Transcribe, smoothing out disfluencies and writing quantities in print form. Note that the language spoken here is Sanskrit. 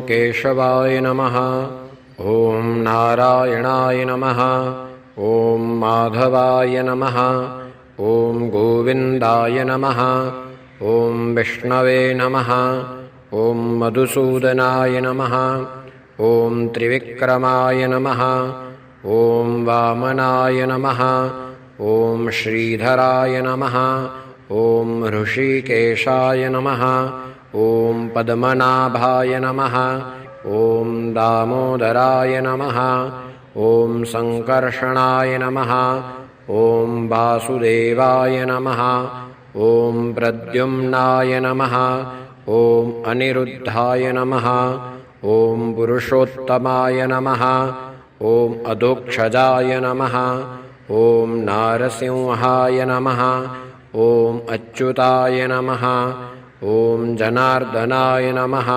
केशवाय नमः। ॐ नारायणाय नमः। ॐ माधवाय नमः। ॐ गोविन्दाय नमः। ॐ विष्णवे नमः। ॐ मधुसूदनाय नमः। ॐ त्रिविक्रमाय नमः। ॐ वामनाय नमः। ॐ श्रीधराय नमः। ॐ ऋषिकेशाय नमः। ॐ पद्मनाभाय नमः। ॐ दामोदराय नमः। ॐ सङ्कर्षणाय नमः। ॐ वासुदेवाय नमः। ॐ प्रद्युम्नाय नमः। ॐ अनिरुद्धाय नमः। ॐ पुरुषोत्तमाय नमः। ॐ अधोक्षजाय नमः। ॐ नारसिंहाय नमः। ॐ अच्युताय नमः। ॐ जनार्दनाय नमः।